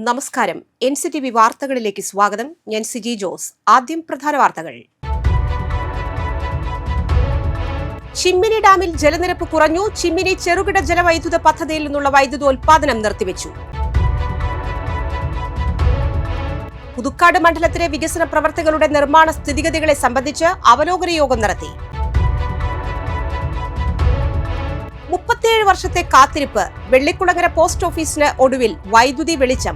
നമസ്കാരം. NCTV വാർത്തകളിലേക്ക് സ്വാഗതം. ഞാൻ സിജി ജോസ്. ആദ്യം പ്രധാന വാർത്തകൾ. ചിമ്മിനി ഡാമിൽ ജലനിരപ്പ് കുറഞ്ഞു. ചിമ്മിനി ചെറുകിട ജലവൈദ്യുത പദ്ധതിയിൽ നിന്നുള്ള വൈദ്യുതോൽപാദനം നിർത്തിവെച്ചു. പുതുക്കാട് മണ്ഡലത്തിലെ വികസന പ്രവർത്തികളുടെ നിർമ്മാണ സ്ഥിതിഗതികളെ സംബന്ധിച്ച് അവലോകന യോഗം നടത്തി. 37 വർഷത്തെ കാത്തിരിപ്പ്. വെള്ളിക്കുളങ്ങര പോസ്റ്റ് ഓഫീസിന് ഒടുവിൽ വൈദ്യുതി വെളിച്ചം.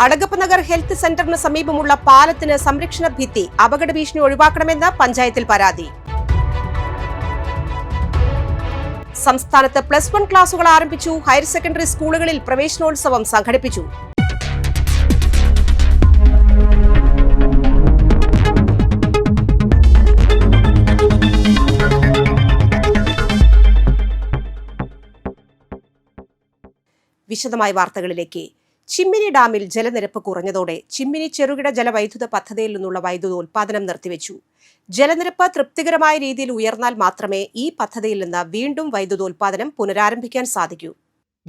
അടകപ്പ് നഗർ ഹെൽത്ത് സെന്ററിന് സമീപമുള്ള പാലത്തിന് സംരക്ഷണ ഭിത്തി. അപകട ഭീഷണി ഒഴിവാക്കണമെന്ന് പഞ്ചായത്തിൽ പരാതി. സംസ്ഥാനത്ത് +1 ക്ലാസുകൾ ആരംഭിച്ചു. ഹയർ സെക്കൻഡറി സ്കൂളുകളിൽ പ്രവേശനോത്സവം സംഘടിപ്പിച്ചു. വിശദമായ വാർത്തകളിലേക്ക്. ചിമ്മിനി ഡാമിൽ ജലനിരപ്പ് കുറഞ്ഞതോടെ ചിമ്മിനി ചെറുകിട ജലവൈദ്യുത പദ്ധതിയിൽ നിന്നുള്ള വൈദ്യുതോൽപാദനം നിർത്തിവെച്ചു. ജലനിരപ്പ് തൃപ്തികരമായ രീതിയിൽ ഉയർന്നാൽ മാത്രമേ ഈ പദ്ധതിയിൽ നിന്ന് വീണ്ടും വൈദ്യുതോൽപാദനം പുനരാരംഭിക്കാൻ സാധിക്കൂ.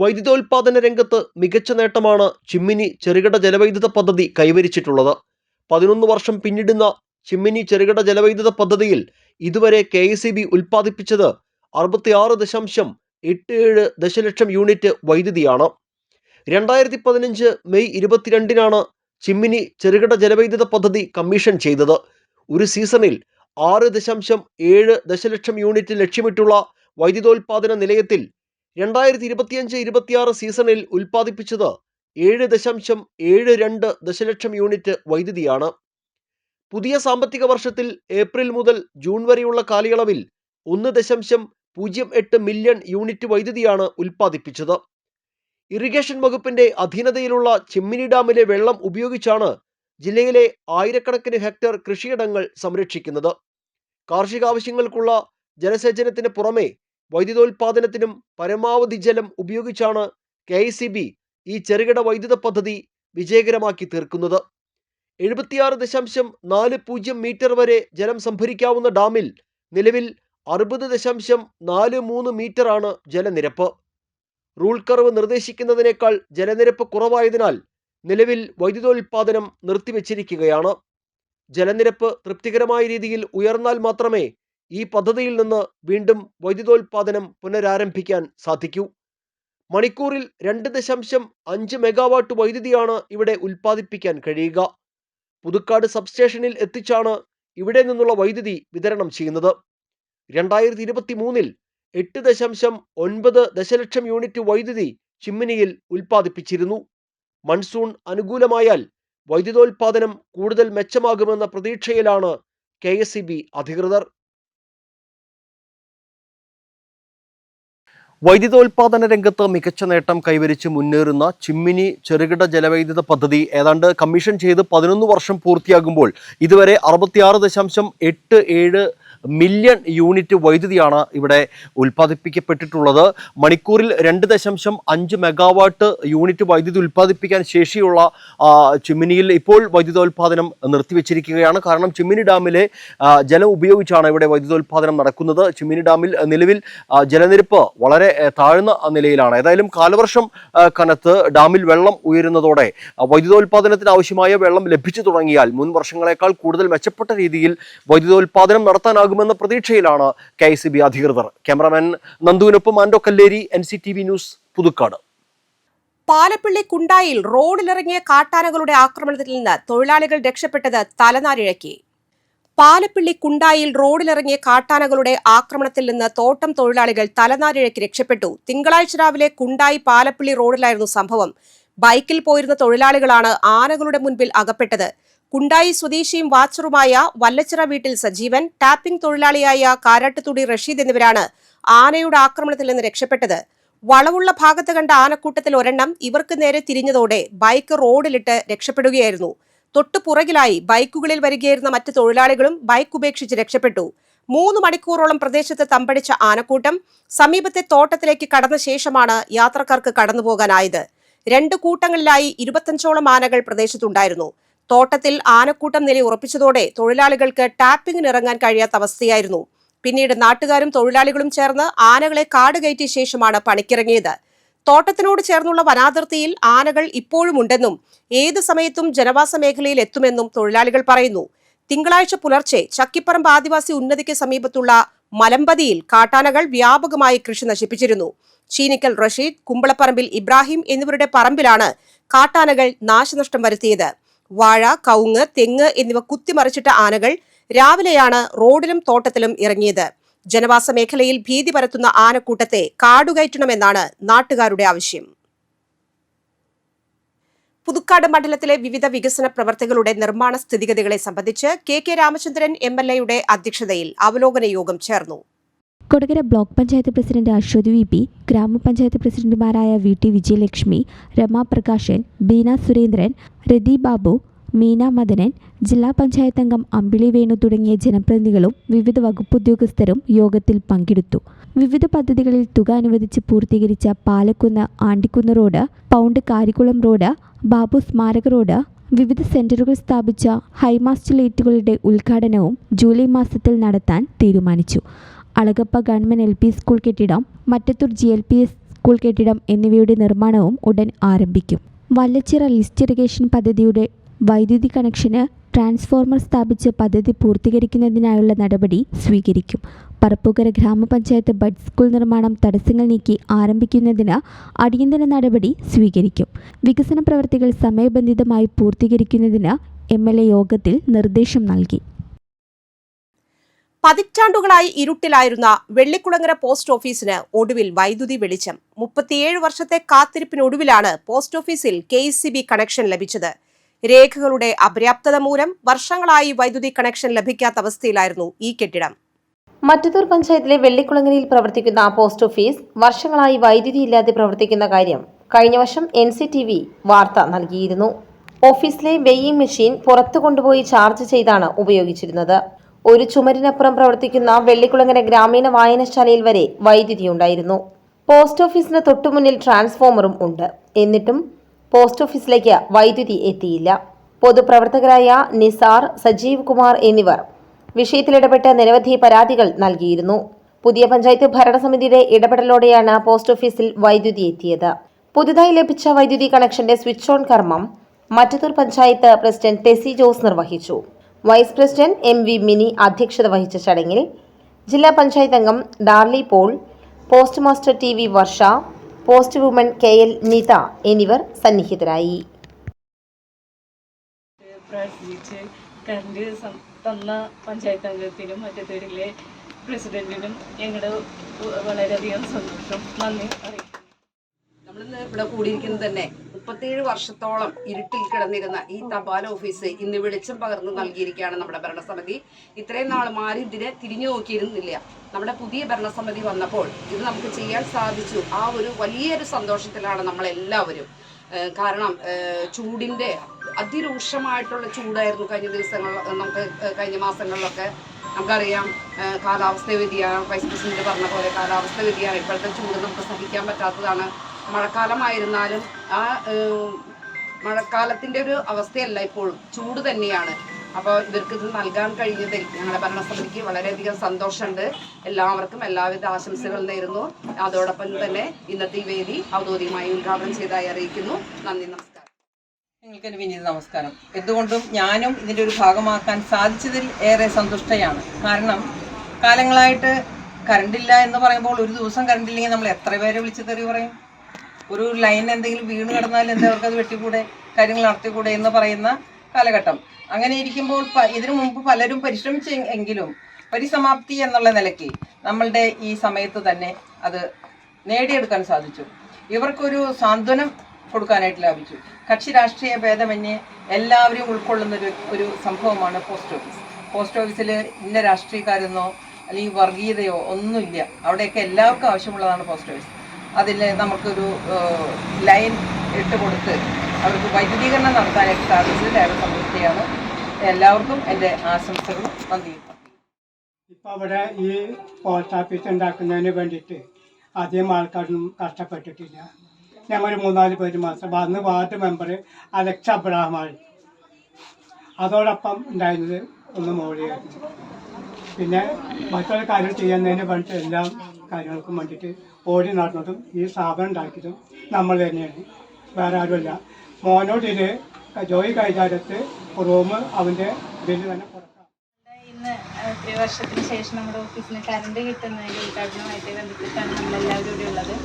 വൈദ്യുതോൽപാദന രംഗത്ത് മികച്ച നേട്ടമാണ് ചിമ്മിനി ചെറുകിട ജലവൈദ്യുത പദ്ധതി കൈവരിച്ചിട്ടുള്ളത്. 11 വർഷം പിന്നിടുന്ന ചിമ്മിനി ചെറുകിട ജലവൈദ്യുത പദ്ധതിയിൽ ഇതുവരെ KEB ഉൽപ്പാദിപ്പിച്ചത് 66.87 ദശലക്ഷം യൂണിറ്റ് വൈദ്യുതിയാണ്. 2015 മെയ് 22-നാണ് ചിമ്മിനി ചെറുകിട ജലവൈദ്യുത പദ്ധതി കമ്മീഷൻ ചെയ്തത്. ഒരു സീസണിൽ 6.7 ദശലക്ഷം യൂണിറ്റ് ലക്ഷ്യമിട്ടുള്ള വൈദ്യുതോൽപാദന നിലയത്തിൽ 2025-26 സീസണിൽ ഉൽപ്പാദിപ്പിച്ചത് 7.72 ദശലക്ഷം യൂണിറ്റ് വൈദ്യുതിയാണ്. പുതിയ സാമ്പത്തിക വർഷത്തിൽ ഏപ്രിൽ മുതൽ ജൂൺ വരെയുള്ള കാലയളവിൽ 1.08 മില്യൺ യൂണിറ്റ് വൈദ്യുതിയാണ് ഉൽപ്പാദിപ്പിച്ചത്. ഇറിഗേഷൻ വകുപ്പിന്റെ അധീനതയിലുള്ള ചിമ്മിനി ഡാമിലെ വെള്ളം ഉപയോഗിച്ചാണ് ജില്ലയിലെ ആയിരക്കണക്കിന് ഹെക്ടർ കൃഷിയിടങ്ങൾ സംരക്ഷിക്കുന്നത്. കാർഷികാവശ്യങ്ങൾക്കുള്ള ജലസേചനത്തിന് പുറമെ വൈദ്യുതോൽപാദനത്തിനും പരമാവധി ജലം ഉപയോഗിച്ചാണ് KEB ഈ ചെറുകിട വൈദ്യുത പദ്ധതി വിജയകരമാക്കി തീർക്കുന്നത്. 76.40 മീറ്റർ വരെ ജലം സംഭരിക്കാവുന്ന ഡാമിൽ നിലവിൽ 60.43 മീറ്ററാണ് ജലനിരപ്പ്. റൂൾ കർവ് നിർദ്ദേശിക്കുന്നതിനേക്കാൾ ജലനിരപ്പ് കുറവായതിനാൽ നിലവിൽ വൈദ്യുതോൽപാദനം നിർത്തിവെച്ചിരിക്കുകയാണ്. ജലനിരപ്പ് തൃപ്തികരമായ രീതിയിൽ ഉയർന്നാൽ മാത്രമേ ഈ പദ്ധതിയിൽ നിന്ന് വീണ്ടും വൈദ്യുതോൽപാദനം പുനരാരംഭിക്കാൻ സാധിക്കൂ. മണിക്കൂറിൽ 2.5 മെഗാവാട്ട് വൈദ്യുതിയാണ് ഇവിടെ ഉൽപ്പാദിപ്പിക്കാൻ കഴിയുക. പുതുക്കാട് സബ്സ്റ്റേഷനിൽ എത്തിച്ചാണ് ഇവിടെ നിന്നുള്ള വൈദ്യുതി വിതരണം ചെയ്യുന്നത്. 2023-ൽ 8.9 ദശലക്ഷം യൂണിറ്റ് വൈദ്യുതി ചിമ്മിനിയിൽ ഉൽപ്പാദിപ്പിച്ചിരുന്നു. മൺസൂൺ അനുകൂലമായാൽ വൈദ്യുതോൽപാദനം കൂടുതൽ മെച്ചമാകുമെന്ന പ്രതീക്ഷയിലാണ് KEB അധികൃതർ. വൈദ്യുതോൽപാദന രംഗത്ത് മികച്ച നേട്ടം കൈവരിച്ച് മുന്നേറുന്ന ചിമ്മിനി ചെറുകിട ജലവൈദ്യുത പദ്ധതി ഏതാണ്ട് കമ്മീഷൻ ചെയ്ത് 11 വർഷം പൂർത്തിയാകുമ്പോൾ ഇതുവരെ 66.87 മില്യൺ യൂണിറ്റ് വൈദ്യുതിയാണ് ഇവിടെ ഉൽപ്പാദിപ്പിക്കപ്പെട്ടിട്ടുള്ളത്. മണിക്കൂറിൽ 2.5 മെഗാവാട്ട് യൂണിറ്റ് വൈദ്യുതി ഉൽപ്പാദിപ്പിക്കാൻ ശേഷിയുള്ള ചിമ്മിനിയിൽ ഇപ്പോൾ വൈദ്യുതോൽപാദനം നിർത്തിവെച്ചിരിക്കുകയാണ്. കാരണം ചിമ്മിനി ഡാമിലെ ജലം ഉപയോഗിച്ചാണ് ഇവിടെ വൈദ്യുതോൽപാദനം നടക്കുന്നത്. ചിമ്മിനി ഡാമിൽ നിലവിൽ ജലനിരപ്പ് വളരെ താഴ്ന്ന നിലയിലാണ്. ഏതായാലും കാലവർഷം കനത്ത് ഡാമിൽ വെള്ളം ഉയരുന്നതോടെ വൈദ്യുതോൽപാദനത്തിന് ആവശ്യമായ വെള്ളം ലഭിച്ചു തുടങ്ങിയാൽ മുൻ വർഷങ്ങളെക്കാൾ കൂടുതൽ മെച്ചപ്പെട്ട രീതിയിൽ വൈദ്യുതോൽപാദനം നടത്താനാകുമെന്ന പ്രതീക്ഷയിലാണ് KEB അധികൃതർ. ക്യാമറാമാൻ നന്ദുവിനൊപ്പം ആൻഡോ കല്ലേരി, NCTV ന്യൂസ്, പുതുക്കാട്. പാലപ്പിള്ളി കുണ്ടായിൽ റോഡിലിറങ്ങിയ കാട്ടാനകളുടെ ആക്രമണത്തിൽ നിന്ന് തൊഴിലാളികൾ രക്ഷപ്പെട്ടത് തലനാരിഴയ്ക്ക്. പാലപ്പിള്ളി കുണ്ടായിൽ റോഡിലിറങ്ങിയ കാട്ടാനകളുടെ ആക്രമണത്തിൽ നിന്ന് തോട്ടം തൊഴിലാളികൾ തലനാരിഴയ്ക്ക് രക്ഷപ്പെട്ടു. തിങ്കളാഴ്ച രാവിലെ കുണ്ടായി പാലപ്പിള്ളി റോഡിലായിരുന്നു സംഭവം. ബൈക്കിൽ പോയിരുന്ന തൊഴിലാളികളാണ് ആനകളുടെ മുൻപിൽ അകപ്പെട്ടത്. കുണ്ടായി സ്വദേശിയും വാച്ചറുമായ വല്ലച്ചിറ വീട്ടിൽ സജീവൻ, ടാപ്പിംഗ് തൊഴിലാളിയായ കാരാട്ടുതുടി റഷീദ് എന്നിവരാണ് ആനയുടെ ആക്രമണത്തിൽ നിന്ന് രക്ഷപ്പെട്ടത്. വളവുള്ള ഭാഗത്ത് കണ്ട ആനക്കൂട്ടത്തിൽ ഒരെണ്ണം ഇവർക്ക് നേരെ തിരിഞ്ഞതോടെ ബൈക്ക് റോഡിലിട്ട് രക്ഷപ്പെടുകയായിരുന്നു. തൊട്ടുപുറകിലായി ബൈക്കുകളിൽ വരികയായിരുന്ന മറ്റ് തൊഴിലാളികളും ബൈക്ക് ഉപേക്ഷിച്ച് രക്ഷപ്പെട്ടു. 3 മണിക്കൂറോളം പ്രദേശത്ത് തമ്പടിച്ച ആനക്കൂട്ടം സമീപത്തെ തോട്ടത്തിലേക്ക് കടന്ന ശേഷമാണ് യാത്രക്കാർക്ക് കടന്നുപോകാനായത്. 2 കൂട്ടങ്ങളിലായി 25ഓളം ആനകൾ പ്രദേശത്തുണ്ടായിരുന്നു. തോട്ടത്തിൽ ആനക്കൂട്ടം നില ഉറപ്പിച്ചതോടെ തൊഴിലാളികൾക്ക് ടാപ്പിംഗിനിറങ്ങാൻ കഴിയാത്ത അവസ്ഥയായിരുന്നു. പിന്നീട് നാട്ടുകാരും തൊഴിലാളികളും ചേർന്ന് ആനകളെ കാട് കയറ്റിയ ശേഷമാണ് പണിക്കിറങ്ങിയത്. തോട്ടത്തിനോട് ചേർന്നുള്ള വനാതിർത്തിയിൽ ആനകൾ ഇപ്പോഴുമുണ്ടെന്നും ഏത് സമയത്തും ജനവാസ മേഖലയിൽ എത്തുമെന്നും തൊഴിലാളികൾ പറയുന്നു. തിങ്കളാഴ്ച പുലർച്ചെ ചക്കിപ്പറമ്പ് ആദിവാസി ഉന്നതിക്ക് സമീപത്തുള്ള മലമ്പതിയിൽ കാട്ടാനകൾ വ്യാപകമായി കൃഷി നശിപ്പിച്ചിരുന്നു. ചീനിക്കൽ റഷീദ്, കുമ്പളപ്പറമ്പിൽ ഇബ്രാഹിം എന്നിവരുടെ പറമ്പിലാണ് കാട്ടാനകൾ നാശനഷ്ടം വരുത്തിയത്. വാഴ, കവുങ്ങ്, തെങ്ങ് എന്നിവ കുത്തിമറിച്ചിട്ട ആനകൾ രാവിലെയാണ് റോഡിലും തോട്ടത്തിലും ഇറങ്ങിയത്. ജനവാസ മേഖലയിൽ ഭീതി പരത്തുന്ന ആനക്കൂട്ടത്തെ കാടുകയറ്റണമെന്നാണ് നാട്ടുകാരുടെ ആവശ്യം. പുതുക്കാട് മണ്ഡലത്തിലെ വിവിധ വികസന പ്രവർത്തികളുടെ നിർമ്മാണ സ്ഥിതിഗതികളെ സംബന്ധിച്ച് കെ രാമചന്ദ്രൻ MLA അധ്യക്ഷതയിൽ അവലോകന യോഗം ചേർന്നു. Kodakara block panchayat president Ashwathi VP, ഗ്രാമപഞ്ചായത്ത് പ്രസിഡന്റുമാരായ VT വിജയലക്ഷ്മി, രമാ പ്രകാശൻ, ബീന സുരേന്ദ്രൻ, രതി ബാബു, മീന മദനൻ, ജില്ലാ പഞ്ചായത്ത് അംഗം അമ്പിളി വേണു തുടങ്ങിയ ജനപ്രതിനിധികളും വിവിധ വകുപ്പുദ്യോഗസ്ഥരും യോഗത്തിൽ പങ്കെടുത്തു. വിവിധ പദ്ധതികളിൽ തുക അനുവദിച്ച് പൂർത്തീകരിച്ച Palakkunnu Andikkunnu road, pound Karikkulam road, Babu സ്മാരക റോഡ്, വിവിധ സെന്ററുകൾ സ്ഥാപിച്ച ഹൈമാസ്റ്റ് ലൈറ്റുകളുടെ ഉദ്ഘാടനവും ജൂലൈ മാസത്തിൽ നടത്താൻ തീരുമാനിച്ചു. അളഗപ്പ ഗവൺമെന്റ് LP സ്കൂൾ കെട്ടിടം, മറ്റത്തൂർ GLPS സ്കൂൾ കെട്ടിടം എന്നിവയുടെ നിർമ്മാണവും ഉടൻ ആരംഭിക്കും. വല്ലച്ചിറ ലിസ്റ്റ് ഇറിഗേഷൻ പദ്ധതിയുടെ വൈദ്യുതി കണക്ഷന് ട്രാൻസ്ഫോർമർ സ്ഥാപിച്ച് പദ്ധതി പൂർത്തീകരിക്കുന്നതിനായുള്ള നടപടി സ്വീകരിക്കും. പറപ്പൂക്കര ഗ്രാമപഞ്ചായത്ത് ബഡ് സ്കൂൾ നിർമ്മാണം തടസ്സങ്ങൾ നീക്കി ആരംഭിക്കുന്നതിന് അടിയന്തര നടപടി സ്വീകരിക്കും. വികസന പ്രവൃത്തികൾ സമയബന്ധിതമായി പൂർത്തീകരിക്കുന്നതിന് MLA യോഗത്തിൽ നിർദ്ദേശം നൽകി. പതിറ്റാണ്ടുകളായി ഇരുട്ടിലായിരുന്ന വെള്ളിക്കുളങ്ങര പോസ്റ്റ് ഓഫീസിന് ഒടുവിൽ വൈദ്യുതി വെളിച്ചം. 37 വർഷത്തെ കാത്തിരിപ്പിനൊടുവിലാണ് പോസ്റ്റ് ഓഫീസിൽ KECB കണക്ഷൻ ലഭിച്ചത്. രേഖകളുടെ അപര്യാപ്തത മൂലം വർഷങ്ങളായി വൈദ്യുതി കണക്ഷൻ ലഭിക്കാത്ത അവസ്ഥയിലായിരുന്നു ഈ കെട്ടിടം. മറ്റത്തൂർ പഞ്ചായത്തിലെ വെള്ളിക്കുളങ്ങരയിൽ പ്രവർത്തിക്കുന്ന പോസ്റ്റ് ഓഫീസ് വർഷങ്ങളായി വൈദ്യുതി ഇല്ലാതെ പ്രവർത്തിക്കുന്ന കാര്യം കഴിഞ്ഞ വർഷം NCTV വാർത്ത നൽകിയിരുന്നു. ഓഫീസിലെ വെയിങ് മെഷീൻ പുറത്തു കൊണ്ടുപോയി ചാർജ് ചെയ്താണ് ഉപയോഗിച്ചിരുന്നത്. ഒരു ചുമരിനപ്പുറം പ്രവർത്തിക്കുന്ന വെള്ളിക്കുളങ്ങര ഗ്രാമീണ വായനശാലയിൽ വരെ വൈദ്യുതി ഉണ്ടായിരുന്നു. പോസ്റ്റ് ഓഫീസിന് തൊട്ടുമുന്നിൽ ട്രാൻസ്ഫോമറും ഉണ്ട്. എന്നിട്ടും പോസ്റ്റ് ഓഫീസിലേക്ക് വൈദ്യുതി എത്തിയില്ല. പൊതുപ്രവർത്തകരായ നിസാർ, സജീവ് കുമാർ എന്നിവർ വിഷയത്തിലിടപെട്ട് നിരവധി പരാതികൾ നൽകിയിരുന്നു. പുതിയ പഞ്ചായത്ത് ഭരണസമിതിയുടെ ഇടപെടലോടെയാണ് പോസ്റ്റ് ഓഫീസിൽ വൈദ്യുതി എത്തിയത്. പുതുതായി ലഭിച്ച വൈദ്യുതി കണക്ഷന്റെ സ്വിച്ച് ഓൺ കർമ്മം മറ്റത്തൂർ പഞ്ചായത്ത് പ്രസിഡന്റ് ടെസി ജോസ് നിർവഹിച്ചു. വൈസ് പ്രസിഡന്റ് MV മിനി അധ്യക്ഷത വഹിച്ച ചടങ്ങിൽ ജില്ലാ പഞ്ചായത്ത് അംഗം Darly Paul, post master TV വർഷ, പോസ്റ്റ് വുമൺ KL നീത എന്നിവർ സന്നിഹിതരായി. തന്ന പഞ്ചായത്ത് അംഗത്തിനും മറ്റത്തൂരിലെ പ്രസിഡന്റിനും ഞങ്ങളുടെ വളരെയധികം സന്തോഷം, നന്ദി അറിയിക്കുന്നു. നമ്മളിന്ന് ഇവിടെ കൂടിയിരിക്കുന്നത് തന്നെ 37 വർഷത്തോളം ഇരുട്ടിൽ കിടന്നിരുന്ന ഈ തപാൽ ഓഫീസ് ഇന്ന് വെളിച്ചം പകർന്നു നൽകിയിരിക്കുകയാണ് നമ്മുടെ ഭരണസമിതി. ഇത്രയും നാളും ആരും ഇതിനെ തിരിഞ്ഞു നോക്കിയിരുന്നില്ല. നമ്മുടെ പുതിയ ഭരണസമിതി വന്നപ്പോൾ ഇത് നമുക്ക് ചെയ്യാൻ സാധിച്ചു. ആ ഒരു വലിയൊരു സന്തോഷത്തിലാണ് നമ്മളെല്ലാവരും. കാരണം ചൂടിൻ്റെ അതിരൂക്ഷമായിട്ടുള്ള ചൂടായിരുന്നു കഴിഞ്ഞ ദിവസങ്ങളിൽ, നമുക്ക് കഴിഞ്ഞ മാസങ്ങളിലൊക്കെ നമുക്കറിയാം. കാലാവസ്ഥ വ്യതിയാനം, വൈസ് പ്രസിഡന്റ് പറഞ്ഞ പോലെ കാലാവസ്ഥ വ്യതിയാനം, ഇപ്പോഴത്തെ ചൂട് നമുക്ക് സഹിക്കാൻ പറ്റാത്തതാണ്. മഴക്കാലമായിരുന്നാലും ആ മഴക്കാലത്തിൻ്റെ ഒരു അവസ്ഥയല്ല, ഇപ്പോഴും ചൂട് തന്നെയാണ്. അപ്പോൾ ഇവർക്ക് ഇത് നൽകാൻ കഴിഞ്ഞതിൽ ഞങ്ങളുടെ ഭരണസമിതിക്ക് വളരെയധികം സന്തോഷമുണ്ട്. എല്ലാവർക്കും എല്ലാവിധ ആശംസകൾ നേരുന്നു. അതോടൊപ്പം തന്നെ ഇന്നത്തെ ഈ വേദി ഔദ്യോഗികമായി ഉദ്ഘാടനം ചെയ്തതായി അറിയിക്കുന്നു. നന്ദി, നമസ്കാരം. നിങ്ങൾക്കൊരു വിനീത നമസ്കാരം. എന്തുകൊണ്ടും ഞാനും ഇതിൻ്റെ ഒരു ഭാഗമാക്കാൻ സാധിച്ചതിൽ ഏറെ സന്തുഷ്ടയാണ്. കാരണം കാലങ്ങളായിട്ട് കറണ്ടില്ല എന്ന് പറയുമ്പോൾ, ഒരു ദിവസം കറണ്ടില്ലെങ്കിൽ നമ്മൾ എത്ര പേരെ വിളിച്ച് തെറി പറയും. ഒരു ലൈൻ എന്തെങ്കിലും വീണ് കിടന്നാൽ എന്താ അത് വെട്ടിക്കൂടെ, കാര്യങ്ങൾ നടത്തിക്കൂടെ എന്ന് പറയുന്ന കാലഘട്ടം. അങ്ങനെ ഇരിക്കുമ്പോൾ ഇതിനു മുമ്പ് പലരും പരിശ്രമിച്ചെങ്കിലും പരിസമാപ്തി എന്നുള്ള നിലയ്ക്ക് നമ്മളുടെ ഈ സമയത്ത് തന്നെ അത് നേടിയെടുക്കാൻ സാധിച്ചു. ഇവർക്കൊരു സാന്ത്വനം കൊടുക്കാനായിട്ട് ലാഭിച്ചു. കക്ഷി രാഷ്ട്രീയ ഭേദമന്യേ എല്ലാവരെയും ഉൾക്കൊള്ളുന്നൊരു ഒരു സംഭവമാണ് പോസ്റ്റ് ഓഫീസ്. പോസ്റ്റ് ഓഫീസിൽ ഇന്ന രാഷ്ട്രീയക്കാരെന്നോ അല്ലെങ്കിൽ വർഗീയതയോ ഒന്നുമില്ല. അവിടെയൊക്കെ എല്ലാവർക്കും ആവശ്യമുള്ളതാണ് പോസ്റ്റ് ഓഫീസ്. അതിൽ നമുക്കൊരു ലൈൻ ഇട്ട് കൊടുത്ത് അവർക്ക് വൈദ്യുതീകരണം നടത്താനായിട്ട് സാധിച്ചതിൽ ഏറെ സംതൃപ്തിയാണ്. എല്ലാവർക്കും എൻ്റെ ആശംസകളും നന്ദി. ഇപ്പോൾ അവിടെ ഈ പോസ്റ്റ് ഓഫീസ് ഉണ്ടാക്കുന്നതിന് വേണ്ടിയിട്ട് അധികം ആൾക്കാരൊന്നും കഷ്ടപ്പെട്ടിട്ടില്ല. ഞങ്ങൾ 3-4 പേര് മാത്രം. അന്ന് വാർഡ് മെമ്പർ അലക്സ് അബ്രഹാമാണ്. അതോടൊപ്പം ഉണ്ടായിരുന്നത് ഒന്ന് മോളിയായിരുന്നു. പിന്നെ മറ്റുള്ള കാര്യങ്ങൾ ചെയ്യുന്നതിന് വേണ്ടിയിട്ട് എല്ലാ കാര്യങ്ങൾക്കും വേണ്ടിയിട്ട് ഓടി നടന്നതും ഈ സ്ഥാപനം ഉണ്ടാക്കിയതും നമ്മൾ തന്നെയാണ്, വേറെ ആരുമല്ല. മോനോട് ഇത് ജോയി കൈകാര്യത്ത് റൂം അവൻ്റെ ബില്ല് തന്നെ കൊടുക്കാം. ഇന്ന് 3 വർഷത്തിന് ശേഷം നമ്മുടെ ഓഫീസിന് കറണ്ട് കിട്ടുന്നതിൻ്റെ ഉദ്ഘാടനവുമായിട്ട് ബന്ധപ്പെട്ടാണ് നമ്മളെല്ലാവരും ഇവിടെ ഉള്ളത്.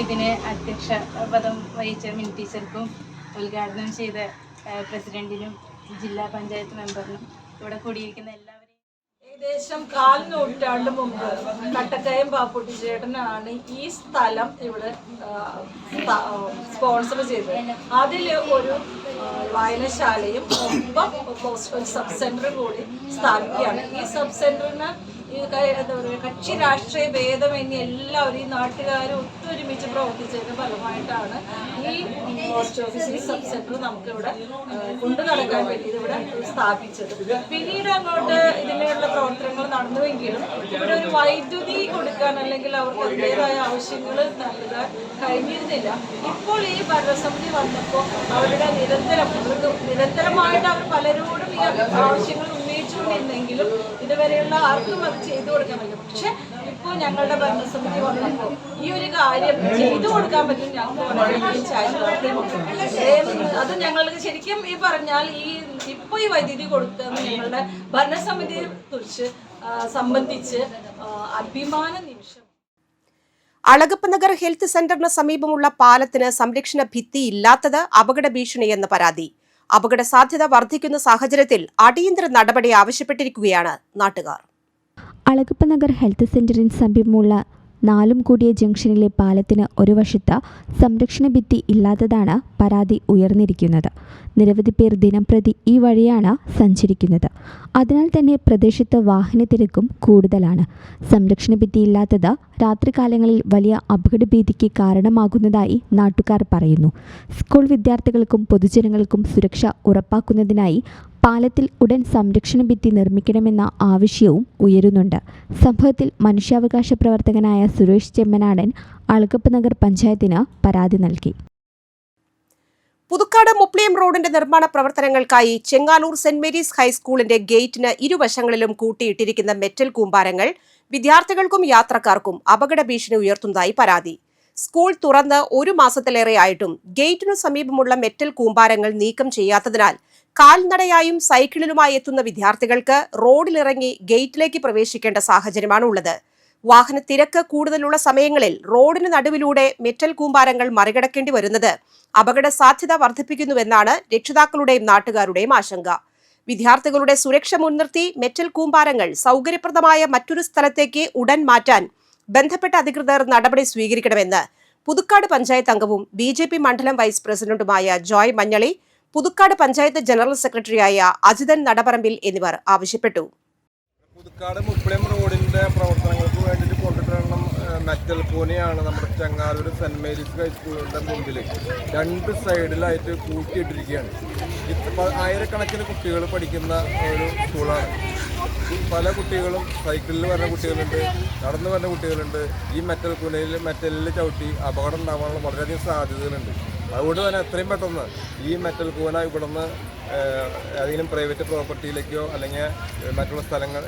ഇതിന് അധ്യക്ഷ പദം വഹിച്ച മിനി ടീച്ചർക്കും ഉദ്ഘാടനം ചെയ്ത പ്രസിഡന്റിനും ജില്ലാ പഞ്ചായത്ത് മെമ്പറിനും ഇവിടെ കൂടിയിരിക്കുന്ന എല്ലാവരെയും ഏകദേശം 4 നൂറ്റാണ്ട് മുമ്പ് കട്ടക്കയം പാപ്പുട്ടി ചേട്ടനാണ് ഈ സ്ഥലം ഇവിടെ സ്പോൺസർ ചെയ്തത്. അതിൽ ഒരു വായനശാലയും ഒപ്പം ഒരു സബ് സെന്റർ കൂടി സ്ഥാപിക്കുകയാണ്. ഈ സബ് സെന്ററിന് എന്താ പറയുക, കക്ഷി രാഷ്ട്രീയ ഭേദമന്യേ എല്ലാവരും ഈ നാട്ടുകാരും ഒത്തൊരുമിച്ച് പ്രവർത്തിച്ചതിന് ഫലമായിട്ടാണ് ഈ പോസ്റ്റ് ഓഫീസ് സബ് സെന്റർ നമുക്കിവിടെ കൊണ്ടു നടക്കാൻ വേണ്ടി ഇവിടെ സ്ഥാപിച്ചത്. പിന്നീട് അങ്ങോട്ട് ഇതിനുള്ള പ്രവർത്തനങ്ങൾ നടന്നുവെങ്കിലും ഇവിടെ ഒരു വൈദ്യുതി കൊടുക്കാൻ അല്ലെങ്കിൽ അവർക്ക് അതിൻ്റെതായ ആവശ്യങ്ങൾ നൽകാൻ കഴിഞ്ഞിരുന്നില്ല. ഇപ്പോൾ ഈ ഭരണസമിതി വന്നപ്പോൾ അവരുടെ നിരന്തരമായിട്ട് അവർ പലരോടും ഈ ആവശ്യങ്ങൾ ഉന്നയിച്ചുകൊണ്ടിരുന്നെങ്കിലും ഇതുവരെയുള്ള ആർക്കും അത് ചെയ്തു കൊടുക്കാൻ പറ്റും. പക്ഷെ ഇപ്പോൾ ഞങ്ങളുടെ ഭരണസമിതി വന്നപ്പോൾ ഈ ഒരു കാര്യം ചെയ്തു കൊടുക്കാൻ പറ്റും. അത് ഞങ്ങൾക്ക് ശരിക്കും ഈ പറഞ്ഞാൽ ഇപ്പോൾ ഈ വൈദ്യുതി കൊടുക്കുന്ന ഞങ്ങളുടെ ഭരണസമിതിയെ കുറിച്ച് സംബന്ധിച്ച് അഭിമാന നിമിഷം. അളഗപ്പ നഗർ ഹെൽത്ത് സെന്ററിന് സമീപമുള്ള പാലത്തിന് സംരക്ഷണ ഭിത്തി ഇല്ലാത്തത് അപകട ഭീഷണിയെന്ന പരാതി. അപകട സാധ്യത വർദ്ധിക്കുന്ന സാഹചര്യത്തിൽ അടിയന്തര നടപടി ആവശ്യപ്പെട്ടിരിക്കുകയാണ് നാട്ടുകാർ. അളഗപ്പ നഗർ ഹെൽത്ത് സെന്ററിന് സമീപമുള്ള 4 കൂടിയ ജംഗ്ഷനിലെ പാലത്തിന് ഒരു വശത്ത് സംരക്ഷണ ഭിത്തി ഇല്ലാത്തതാണ് പരാതി ഉയർന്നിരിക്കുന്നത്. നിരവധി പേർ ദിനംപ്രതി ഈ വഴിയാണ് സഞ്ചരിക്കുന്നത്. അതിനാൽ തന്നെ പ്രദേശത്ത് വാഹനത്തിരക്കും കൂടുതലാണ്. സംരക്ഷണ ഭിത്തി ഇല്ലാത്തത് രാത്രികാലങ്ങളിൽ വലിയ അപകടഭീതിക്ക് കാരണമാകുന്നതായി നാട്ടുകാർ പറയുന്നു. സ്കൂൾ വിദ്യാർത്ഥികൾക്കും പൊതുജനങ്ങൾക്കും സുരക്ഷ ഉറപ്പാക്കുന്നതിനായി പാലത്തിൽ ഉടൻ സംരക്ഷണ ഭിത്തി നിർമ്മിക്കണമെന്ന ആവശ്യവും ഉയരുന്നുണ്ട്. സംഭവത്തിൽ മനുഷ്യാവകാശ പ്രവർത്തകനായ സുരേഷ് ചെമ്മനാടൻ അളഗപ്പ നഗർ പഞ്ചായത്തിന് പരാതി നൽകി. പുതുക്കാട് മുപ്ലിയം റോഡിന്റെ നിർമ്മാണ പ്രവർത്തനങ്ങൾക്കായി ചെങ്ങാലൂർ സെന്റ് മേരീസ് ഹൈസ്കൂളിന്റെ ഗേറ്റിന് ഇരുവശങ്ങളിലും കൂട്ടിയിട്ടിരിക്കുന്ന മെറ്റൽ കൂമ്പാരങ്ങൾ വിദ്യാർത്ഥികൾക്കും യാത്രക്കാർക്കും അപകട ഭീഷണി ഉയർത്തുന്നതായി പരാതി. സ്കൂൾ തുറന്ന് 1 മാസത്തിലേറെയായിട്ടും ഗേറ്റിനു സമീപമുള്ള മെറ്റൽ കൂമ്പാരങ്ങൾ നീക്കം ചെയ്യാത്തതിനാൽ കാൽനടയായും സൈക്കിളിലുമായി എത്തുന്ന വിദ്യാർത്ഥികൾക്ക് റോഡിലിറങ്ങി ഗേറ്റിലേക്ക് പ്രവേശിക്കേണ്ട സാഹചര്യമാണ് ഉള്ളത്. വാഹന തിരക്ക് കൂടുതലുള്ള സമയങ്ങളിൽ റോഡിന് നടുവിലൂടെ മെറ്റൽ കൂമ്പാരങ്ങൾ മറികടക്കേണ്ടി വരുന്നത് അപകട സാധ്യത വർദ്ധിപ്പിക്കുന്നുവെന്നാണ് രക്ഷിതാക്കളുടെയും നാട്ടുകാരുടെയും ആശങ്ക. വിദ്യാർത്ഥികളുടെ സുരക്ഷ മുൻനിർത്തി മെറ്റൽ കൂമ്പാരങ്ങൾ സൗകര്യപ്രദമായ മറ്റൊരു സ്ഥലത്തേക്ക് ഉടൻ മാറ്റാൻ ബന്ധപ്പെട്ട അധികൃതർ നടപടി സ്വീകരിക്കണമെന്ന് പുതുക്കാട് പഞ്ചായത്ത് അംഗവും BJP മണ്ഡലം വൈസ് പ്രസിഡന്റുമായ ജോയ് മഞ്ഞളി, പുതുക്കാട് പഞ്ചായത്ത് ജനറൽ സെക്രട്ടറിയായ അജിതൻ നടപറമ്പിൽ എന്നിവർ ആവശ്യപ്പെട്ടു. പുതുക്കാട് മുപ്ലിയം റോഡിന്റെ പ്രവർത്തനങ്ങൾക്ക് വേണ്ടിയിട്ട് കൊണ്ടുവരണം മെറ്റൽ കൂനയാണ് നമ്മുടെ ചെങ്ങാലൂർ സെന്റ് മേരീസ് ഹൈസ്കൂളിന്റെ മുമ്പിൽ 2 സൈഡിലായിട്ട് കൂട്ടിയിട്ടിരിക്കുകയാണ്. ആയിരക്കണക്കിന് കുട്ടികൾ പഠിക്കുന്ന ഒരു സ്കൂളാണ്. പല കുട്ടികളും സൈക്കിളിൽ വരുന്ന കുട്ടികളുണ്ട്, നടന്നു വരുന്ന കുട്ടികളുണ്ട്. ഈ മെറ്റലിൽ ചവിട്ടി അപകടം ഉണ്ടാകാനുള്ള വളരെയധികം സാധ്യതകളുണ്ട്. അതുകൊണ്ട് തന്നെ എത്രയും പെട്ടെന്ന് ഈ മെറ്റൽ കൂന ഇവിടുന്ന് ഏതെങ്കിലും പ്രൈവറ്റ് പ്രോപ്പർട്ടിയിലേക്കോ അല്ലെങ്കിൽ മറ്റുള്ള സ്ഥലങ്ങൾ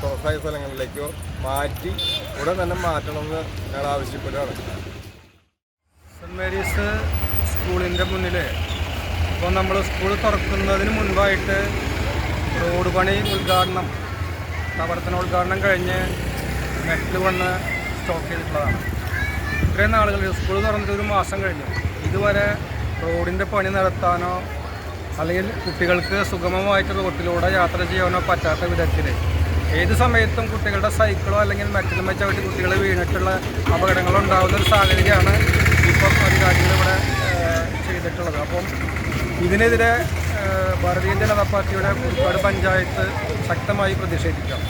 തുറസായ സ്ഥലങ്ങളിലേക്കോ മാറ്റി ഉടൻ തന്നെ മാറ്റണമെന്ന് ഞങ്ങൾ ആവശ്യപ്പെടുകയാണ്. സെന്റ് മേരീസ് സ്കൂളിൻ്റെ മുന്നിൽ ഇപ്പോൾ നമ്മൾ സ്കൂൾ തുറക്കുന്നതിന് മുൻപായിട്ട് റോഡ് പണി ഉദ്ഘാടനം, പ്രവർത്തനോദ്ഘാടനം കഴിഞ്ഞ് മെറ്റൽ വന്ന് സ്റ്റോക്ക് ചെയ്തിട്ടുള്ളതാണ്. ഇത്രയും നാളുകൾ സ്കൂൾ തുറന്നിട്ട് 1 മാസം കഴിഞ്ഞു. ഇതുവരെ റോഡിൻ്റെ പണി നടത്താനോ അല്ലെങ്കിൽ കുട്ടികൾക്ക് സുഗമമായിട്ട് റോട്ടിലൂടെ യാത്ര ചെയ്യാനോ പറ്റാത്ത വിധത്തിൽ ഏത് സമയത്തും കുട്ടികളുടെ സൈക്കിളോ അല്ലെങ്കിൽ മെറ്റലുമേ ചവിട്ടി കുട്ടികൾ വീണിട്ടുള്ള അപകടങ്ങളുണ്ടാകുന്ന ഒരു സാഹചര്യമാണ് ഇപ്പം അധികാരികൾ ഇവിടെ ചെയ്തിട്ടുള്ളത്. അപ്പം ഇതിനെതിരെ ഭാരതീയ ജനതാ പാർട്ടിയുടെ പുതുക്കാട് പഞ്ചായത്ത് ശക്തമായി പ്രതിഷേധിക്കാം.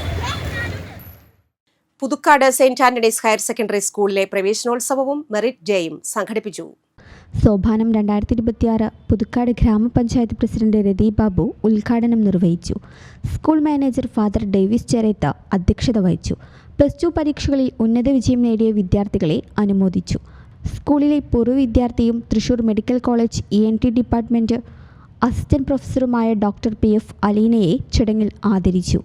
Puthukkad saint Antony's higher secondary സ്കൂളിലെ പ്രവേശനോത്സവവും മെറിറ്റ് ഡേയും സംഘടിപ്പിച്ചു. സോപാനം 2026 പുതുക്കാട് ഗ്രാമപഞ്ചായത്ത് പ്രസിഡന്റ് രതി ബാബു ഉദ്ഘാടനം നിർവഹിച്ചു. സ്കൂൾ മാനേജർ ഫാദർ ഡേവിസ് ചെറേത്ത അധ്യക്ഷത വഹിച്ചു. +2 പരീക്ഷകളിൽ ഉന്നത വിജയം നേടിയ വിദ്യാർത്ഥികളെ അനുമോദിച്ചു. സ്കൂളിലെ പൂർവ്വ വിദ്യാർത്ഥിയും Thrissur medical college ENT department assistant പ്രൊഫസറുമായ ഡോക്ടർ PF അലീനയെ ചടങ്ങിൽ ആദരിച്ചു.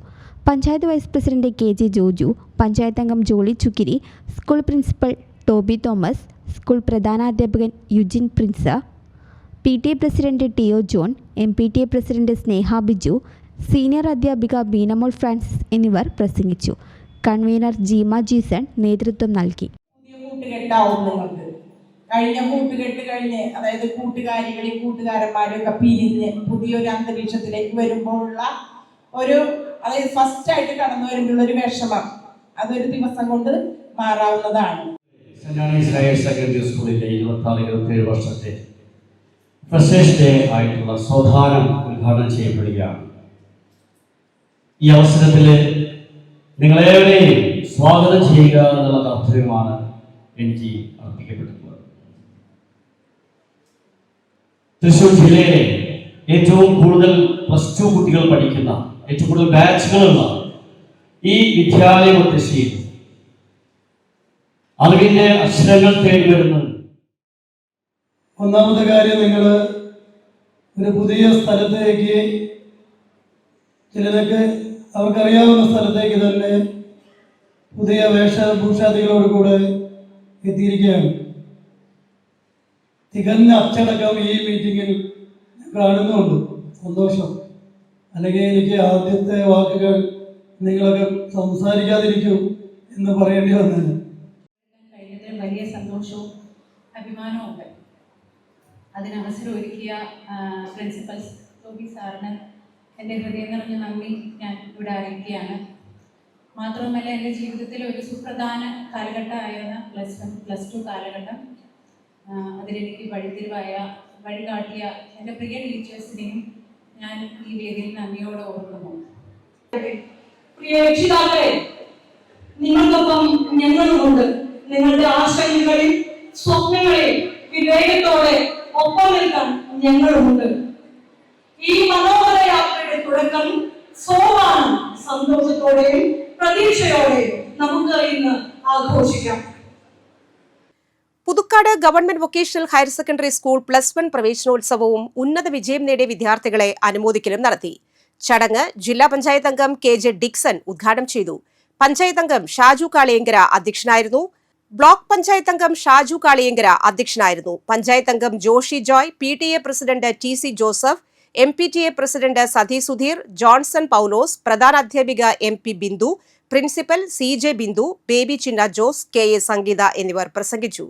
Panchayat vice president KJ Joju, panchayat അംഗം Jolly Chukkiri, school principal Toby Thomas, school പ്രധാനാധ്യാപകൻ Eugin Prince, PTA president TO John, MPTA president Sneha Biju, senior അധ്യാപിക ബീനമോൾ ഫ്രാൻസിസ് എന്നിവർ പ്രസംഗിച്ചു. കൺവീനർ ജീമ ജീസൺ നേതൃത്വം നൽകി. കഴിഞ്ഞ കൂട്ടുകെട്ട് അതായത് കൂട്ടുകാരികളും കൂട്ടുകാരന്മാരും ഒക്കെ പിരിഞ്ഞ് പുതിയൊരു അന്തരീക്ഷത്തിലേക്ക് വരുമ്പോഴുള്ള അതായത് ഫസ്റ്റ് ആയിട്ട് കടന്നു വരുമ്പോഴുള്ള ഒരു വിഷമം അതൊരു ദിവസം കൊണ്ട് മാറാവുന്നതാണ്. സെക്കൻഡറി സ്കൂളിലെ 26-27 വർഷത്തെ ഫ്രഷേഴ്സ് ഡേ ആയിട്ടുള്ള സോധാനം ഉദ്ഘാടനം ചെയ്യപ്പെടുകയാണ്. ഈ അവസരത്തിൽ നിങ്ങളേവരെയും സ്വാഗതം ചെയ്യുക എന്നുള്ള കർത്തവ്യമാണ് എനിക്ക് അർപ്പിക്കപ്പെട്ടിട്ടുള്ളത്. തൃശ്ശൂർ ജില്ലയിലെ ഏറ്റവും കൂടുതൽ +2 കുട്ടികൾ പഠിക്കുന്ന, ഏറ്റവും കൂടുതൽ ബാച്ചുകളുള്ള ഈ വിദ്യാലയ മുത്തശ്ശിയിൽ അറിവിന്റെ അക്ഷരങ്ങൾ തേടി വരുന്നത്. ഒന്നാമത്തെ കാര്യം, നിങ്ങൾ ഒരു പുതിയ സ്ഥലത്തേക്ക്, ചിലരൊക്കെ അവർക്കറിയാവുന്ന സ്ഥലത്തേക്ക് തന്നെ പുതിയ വേഷഭൂഷാദികളോടുകൂടെ എത്തിയിരിക്കുകയാണ്. തികഞ്ഞ അച്ചടക്കം ഈ മീറ്റിങ്ങിൽ കാണുന്നുണ്ട്. സന്തോഷം. അല്ലെങ്കിൽ എനിക്ക് ആദ്യത്തെ വാക്കുകൾ നിങ്ങളൊക്കെ സംസാരിക്കാതിരിക്കും എന്ന് പറയേണ്ടി വന്നത്. വലിയ സന്തോഷവും അഭിമാനവും ഉണ്ട്. അതിനവസരം ഒരുക്കിയ പ്രിൻസിപ്പൽ ടോബി സാറിന് എൻ്റെ ഹൃദയം നിറഞ്ഞ നന്ദി ഞാൻ ഇവിടെ അറിയിക്കുകയാണ്. മാത്രവുമല്ല, എൻ്റെ ജീവിതത്തിൽ ഒരു സുപ്രധാന കാലഘട്ടമായിരുന്ന +2 കാലഘട്ടം, അതിലെനിക്ക് വഴികാട്ടിയ എൻ്റെ പ്രിയ ടീച്ചേഴ്സിനെയും ഞാൻ ഈ വേദിയിൽ നന്ദിയോടെ ഓർക്കുന്നു. പ്രിയ രക്ഷിതാക്കളെ, നിങ്ങൾക്കൊപ്പം ഞങ്ങളുമുണ്ട്. നിങ്ങളുടെ ആശങ്കകളിൽ സ്വപ്നങ്ങളിൽ വിവേകത്തോടെ ഒപ്പം നിൽക്കാൻ ഞങ്ങളുമുണ്ട്. ഈ മനോഹര യാത്രയുടെ തുടക്കം സോപാനം സന്തോഷത്തോടെയും പ്രതീക്ഷയോടെയും നമുക്ക് ഇന്ന് ആഘോഷിക്കാം. Puthukkad government vocational higher secondary school +1 പ്രവേശനോത്സവവും ഉന്നത വിജയം നേടിയ വിദ്യാർത്ഥികളെ അനുമോദിക്കലും നടത്തി. ചടങ്ങ് ജില്ലാ പഞ്ചായത്ത് അംഗം KJ ഡിക്സൺ ഉദ്ഘാടനം ചെയ്തു. പഞ്ചായത്ത് അംഗം ഷാജു കാളിയങ്കര അധ്യക്ഷനായിരുന്നു. ബ്ലോക്ക് പഞ്ചായത്ത് അംഗം ഷാജു കാളിയങ്കര അധ്യക്ഷനായിരുന്നു. പഞ്ചായത്ത് അംഗം Joshy Joy, PTA president TC Joseph, MPTA president Sathi Sudheer, Johnson Paulose, പ്രധാനാധ്യാപിക MP Bindu, principal CJ Bindu, Baby Chinna Jose, KA Sangeetha എന്നിവർ പ്രസംഗിച്ചു.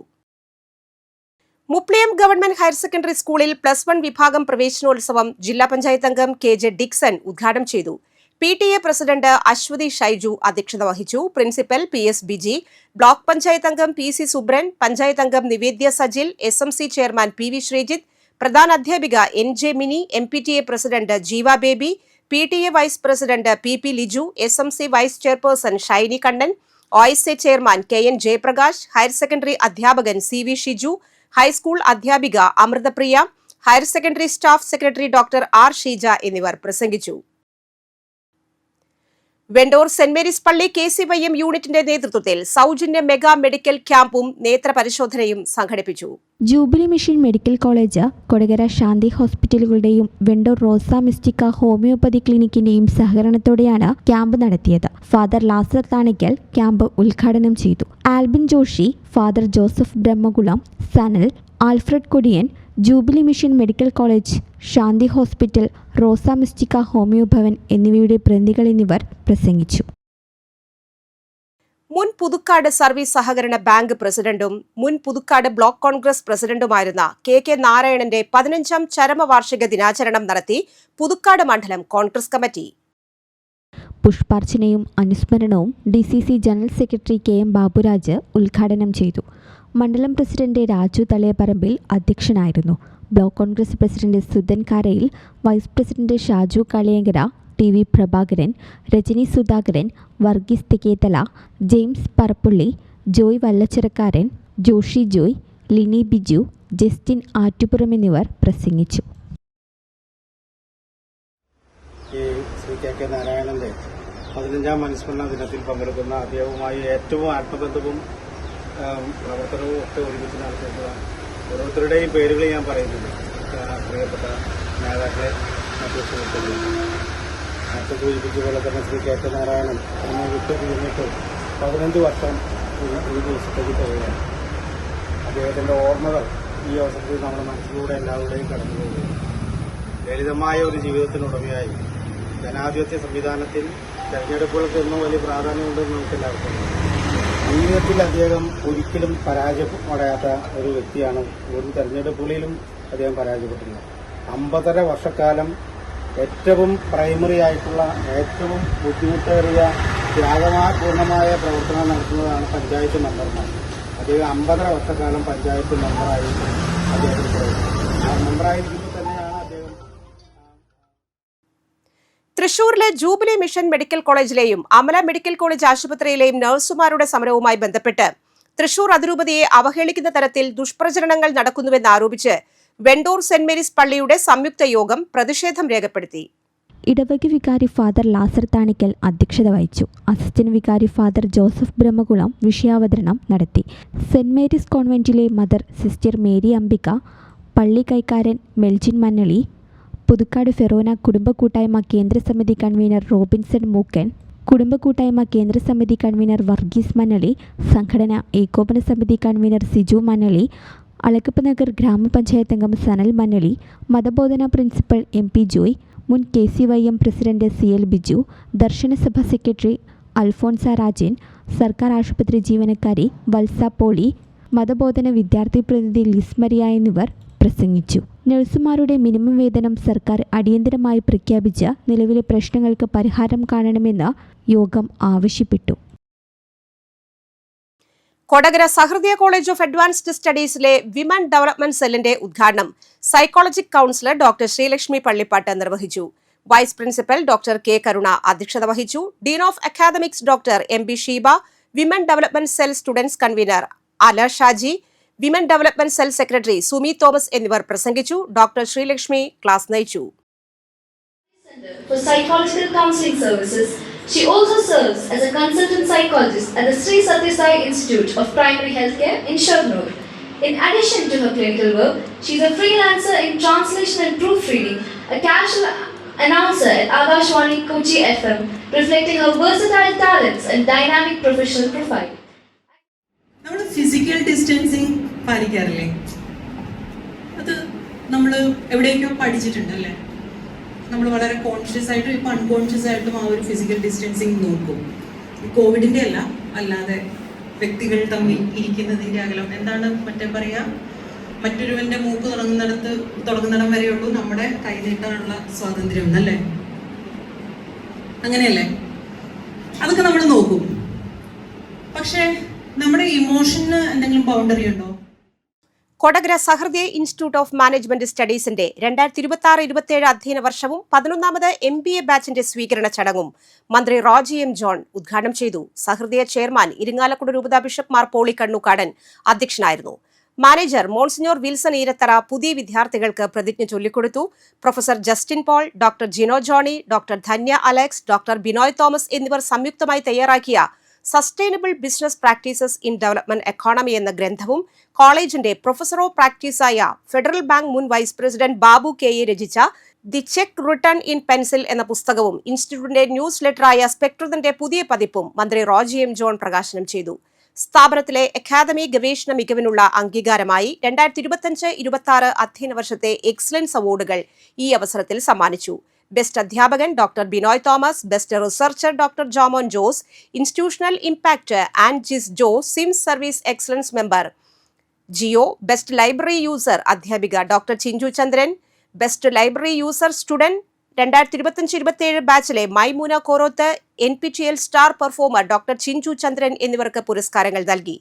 മുപ്ലിയം ഗവൺമെന്റ് ഹയർ സെക്കൻഡറി സ്കൂളിൽ +1 വിഭാഗം പ്രവേശനോത്സവം ജില്ലാ പഞ്ചായത്ത് അംഗം KJ ഡിക്സൺ ഉദ്ഘാടനം ചെയ്തു. PTA പ്രസിഡന്റ് അശ്വതി ഷൈജു അധ്യക്ഷത വഹിച്ചു. Principal PS Biji, block panchayat അംഗം PC സുബ്രൻ, പഞ്ചായത്ത് അംഗം Nivedya Sajil, SMC chairman PV Sreejith, പ്രധാനാധ്യാപിക NJ Mini, MPTA president Jeeva Baby, PTA vice president PP Liju, SMC vice chairperson Shiny Kannan, OSA chairman KN Jayaprakash, higher secondary അധ്യാപകൻ CV ഷിജു, ഹൈസ്കൂൾ അധ്യാപിക Amrithapriya, higher secondary staff secretary doctor R Sheeja എന്നിവർ പ്രസംഗിച്ചു. Vendore saint Mary's പള്ളി KCYM യൂണിറ്റിന്റെ നേതൃത്വത്തിൽ സൗജന്യ മെഗാ മെഡിക്കൽ ക്യാമ്പും നേത്രപരിശോധനയും സംഘടിപ്പിച്ചു. Jubilee mission medical college, Kodakara Shanthi ഹോസ്പിറ്റലുകളുടെയും വെണ്ടൂർ റോസ മിസ്റ്റിക്ക ഹോമിയോപ്പതി ക്ലിനിക്കിന്റെയും സഹകരണത്തോടെയാണ് ക്യാമ്പ് നടത്തിയത്. ഫാദർ ലാസർ താണിക്കൽ ക്യാമ്പ് ഉദ്ഘാടനം ചെയ്തു. Albin Joshy, father Joseph Brahmakulam, Sanal, Alfred Kodiyan, jubilee mission medical college, Shanthi hospital, Rosa Mystica homeo Bhavan എന്നിവയുടെ പ്രതിനിധികൾ എന്നിവർ പ്രസംഗിച്ചു. മുൻ പുതുക്കാട് സർവീസ് സഹകരണ ബാങ്ക് പ്രസിഡന്റും മുൻ പുതുക്കാട് ബ്ലോക്ക് കോൺഗ്രസ് പ്രസിഡന്റുമായിരുന്ന KK നാരായണന്റെ 15ാം ചരമവാർഷിക ദിനാചരണം നടത്തി പുതുക്കാട് മണ്ഡലം കോൺഗ്രസ് കമ്മിറ്റി. പുഷ്പാർച്ചനയും അനുസ്മരണവും DCC general secretary KM Baburaj ഉദ്ഘാടനം ചെയ്തു. മണ്ഡലം പ്രസിഡന്റ് രാജു തളിയപ്പറമ്പിൽ അധ്യക്ഷനായിരുന്നു. Block Congress president Sudhan Karayil, vice president Shaju Kaliyankara, TV Prabhakaran, Rajani Sudhakaran, Varghese Thekkethala, James Parappully, Joy Vallachirakkaran, Joshy Joy, Lini Biju, Justin Attupuram എന്നിവർ പ്രസംഗിച്ചു. ശ്രീ KK നാരായണന്റെ 15ാം അനുസ്മരണ ദിനത്തിൽ പങ്കെടുക്കുന്ന അദ്ദേഹവുമായി ഏറ്റവും ആത്മബന്ധവും പ്രവർത്തനവും ഒക്കെ ഒരുമിച്ച് നടത്തുന്ന ഓരോരുത്തരുടെയും പേരുകൾ ഞാൻ പറയുന്നില്ല. പ്രിയപ്പെട്ട നേതാക്കളെ, മറ്റു സുഹൃത്തുക്കളെ, നേരത്തെ സൂചിപ്പിച്ച പോലെ തന്നെ ശ്രീ കെ കെ നാരായണൻ എന്നെ വിട്ടുപിരിഞ്ഞിട്ട് 15 വർഷം ഈ ദിവസത്തേക്ക് പോവുകയാണ്. അദ്ദേഹത്തിൻ്റെ ഓർമ്മകൾ ഈ അവസരത്തിൽ നമ്മുടെ മനസ്സിലൂടെ എല്ലാവരുടെയും കടന്നു പോവുകയാണ്. ലളിതമായ ഒരു ജീവിതത്തിനുടമയായി ജനാധിപത്യ സംവിധാനത്തിൽ തെരഞ്ഞെടുപ്പുകൾക്ക് എന്നും വലിയ പ്രാധാന്യമുണ്ടെന്ന് നമുക്ക് എല്ലാവർക്കും ജീവിതത്തിൽ അദ്ദേഹം ഒരിക്കലും പരാജയപ്പെടാത്ത ഒരു വ്യക്തിയാണ്. ഒരു തെരഞ്ഞെടുപ്പുകളിലും അദ്ദേഹം പരാജയപ്പെട്ടില്ല. 50 വർഷക്കാലം ഏറ്റവും പ്രൈമറി ആയിട്ടുള്ള ഏറ്റവും ബുദ്ധിമുട്ടേറിയ ത്യാഗപൂർണമായ പ്രവർത്തനം നടത്തുന്നതാണ് പഞ്ചായത്ത് മെമ്പർമാർ. അദ്ദേഹം 50 വർഷക്കാലം പഞ്ചായത്ത് മെമ്പറായി അദ്ദേഹം പ്രവർത്തിച്ചു. ആ മെമ്പറായിരിക്കുമ്പോൾ തന്നെയാണ് അദ്ദേഹം തൃശൂരിലെ ജൂബിലി മിഷൻ മെഡിക്കൽ കോളേജിലെയും അമല മെഡിക്കൽ കോളേജ് ആശുപത്രിയിലെയും നഴ്സുമാരുടെ സമരവുമായി ബന്ധപ്പെട്ട് തൃശൂർ അതിരൂപതയെ അവഹേളിക്കുന്ന തരത്തിൽ ദുഷ്പ്രചരണങ്ങൾ നടക്കുന്നുവെന്നാരോപിച്ച് വെണ്ടൂർ സെന്റ് മേരീസ് പള്ളിയുടെ സംയുക്ത യോഗം പ്രതിഷേധം രേഖപ്പെടുത്തി. ഇടവക വികാരി ഫാദർ ലാസർ താണിക്കൽ അധ്യക്ഷത വഹിച്ചു. അസിസ്റ്റന്റ് വികാരി ഫാദർ ജോസഫ് ബ്രഹ്മകുളം വിഷയാവതരണം നടത്തി. സെന്റ് മേരീസ് കോൺവെന്റിലെ മദർ സിസ്റ്റർ മേരി അംബിക, പള്ളി കൈക്കാരൻ മെൽജിൻ മന്നളി, പുതുക്കാട് ഫെറോന കുടുംബ കൂട്ടായ്മ കേന്ദ്ര സമിതി കൺവീനർ റോബിൻസൺ മൂക്കൻ, കുടുംബ കൂട്ടായ്മ കേന്ദ്ര സമിതി കൺവീനർ വർഗീസ് മന്നളി, സംഘടന ഏകോപന സമിതി കൺവീനർ സിജു മന്നളി, അളക്കപ്പ് നഗർ ഗ്രാമപഞ്ചായത്ത് അംഗം സനൽ മന്നളി, മതബോധന പ്രിൻസിപ്പൽ MP ജോയ്, മുൻ KCYM പ്രസിഡന്റ് CL ബിജു, ദർശനസഭ സെക്രട്ടറി അൽഫോൻസ രാജൻ, സർക്കാർ ആശുപത്രി ജീവനക്കാരി വത്സ പോളി, മതബോധന വിദ്യാർത്ഥി പ്രതിനിധി ലിസ്മരിയ എന്നിവർ പ്രസംഗിച്ചു. നഴ്സുമാരുടെ മിനിമം വേതനം സർക്കാർ അടിയന്തരമായി പ്രഖ്യാപിച്ച് നിലവിലെ പ്രശ്നങ്ങൾക്ക് പരിഹാരം കാണണമെന്ന് യോഗം ആവശ്യപ്പെട്ടു. Kodakara Sahrudaya college of advanced സ്റ്റഡീസിലെ വിമൻ ഡെവലപ്മെന്റ് സെല്ലിന്റെ ഉദ്ഘാടനം psychologic counsellor doctor Sreelakshmi Pallippattu നിർവഹിച്ചു. Vice principal doctor K Karuna അധ്യക്ഷത വഹിച്ചു. Dean of academics doctor MB Sheeba, women development cell students convener Ala Shaji, women development cell secretary Sumi Thomas എന്നിവർ പ്രസംഗിച്ചു. ഡോക്ടർ ശ്രീലക്ഷ്മി ക്ലാസ് നയിച്ചു. For psychological counseling services, she also serves as a consultant psychologist at the Sri Sathya Sai Institute of Primary Healthcare in Sharnoor. In addition to her clinical work, she is a freelancer in translation and proofreading, a casual announcer at Agashwani Kochi FM, reflecting her versatile talents and dynamic professional profile. നമ്മൾ physical distancing പാലിക്കാറില്ലേ? അത് നമ്മൾ എവിടെയൊക്കെയോ പഠിച്ചിട്ടുണ്ട് അല്ലേ? നമ്മൾ വളരെ conscious ആയിട്ടും ഇപ്പം അൺകോൺഷ്യസ് ആയിട്ടും ആ ഒരു ഫിസിക്കൽ ഡിസ്റ്റൻസിങ് നോക്കും. കോവിഡിൻ്റെ അല്ല, അല്ലാതെ വ്യക്തികൾ തമ്മിൽ ഇരിക്കുന്നതിൻ്റെ അകലം എന്താണ് മറ്റേ പറയുക, മറ്റൊരുവൻ്റെ മൂക്ക് തുടങ്ങുന്നിടം വരെയുള്ളൂ നമ്മുടെ കൈ നീട്ടാനുള്ള സ്വാതന്ത്ര്യം എന്നല്ലേ? അങ്ങനെയല്ലേ? അതൊക്കെ നമ്മൾ നോക്കും. പക്ഷേ നമ്മുടെ ഇമോഷന് എന്തെങ്കിലും ബൗണ്ടറി ഉണ്ടോ? കൊടകര സഹൃദയ ഇൻസ്റ്റിറ്റ്യൂട്ട് ഓഫ് മാനേജ്മെന്റ് സ്റ്റഡീസിന്റെ 2026-27 അധ്യയന വർഷവും 11ാമത് MBA ബാച്ചിന്റെ സ്വീകരണ ചടങ്ങും മന്ത്രി റോജി M. ജോൺ ഉദ്ഘാടനം ചെയ്തു. സഹൃദയ ചെയർമാൻ ഇരിങ്ങാലക്കുട രൂപതാ ബിഷപ്പ് മാർ പോളി കണ്ണൂക്കാടൻ അധ്യക്ഷനായിരുന്നു. മാനേജർ മോൺസിഞ്ഞോർ വിൽസൺ ഈരത്തറ പുതിയ വിദ്യാർത്ഥികൾക്ക് പ്രതിജ്ഞ ചൊല്ലിക്കൊടുത്തു. Professor Justin Paul, doctor Jino Johny, doctor Dhanya Alex, doctor Binoy Thomas എന്നിവർ സംയുക്തമായി തയ്യാറാക്കിയ sustainable business practices in development economy എന്ന ഗ്രന്ഥവും കോളേജിന്റെ പ്രൊഫസർ ഓഫ് പ്രാക്ടീസായ ഫെഡറൽ ബാങ്ക് മുൻ വൈസ് പ്രസിഡന്റ് ബാബു KA രചിച്ച the cheque return in pencil എന്ന പുസ്തകവും ഇൻസ്റ്റിറ്റ്യൂട്ടിന്റെ ന്യൂസ് ലെറ്ററായ സ്പെക്ട്രത്തിന്റെ പുതിയ പതിപ്പും മന്ത്രി റോജി M. ജോൺ പ്രകാശനം ചെയ്തു. സ്ഥാപനത്തിലെ അക്കാദമി ഗവേഷണ മികവിനുള്ള അംഗീകാരമായി 2025-26 അധ്യയന വർഷത്തെ എക്സലൻസ് അവാർഡുകൾ ഈ അവസരത്തിൽ സമ്മാനിച്ചു. ബെസ്റ്റ് അധ്യാപകൻ doctor Binoy Thomas, best researcher doctor Jomon Jose, institutional impact and Jis Jo, SIMS service excellence member Geo, best library user അധ്യാപിക doctor Chinchu Chandran, best library user student 2025-27 ബാച്ചിലെ Maimoona Koroth, NPTEL star performer doctor Chinchu Chandran എന്നിവർക്ക് പുരസ്കാരങ്ങൾ നൽകി.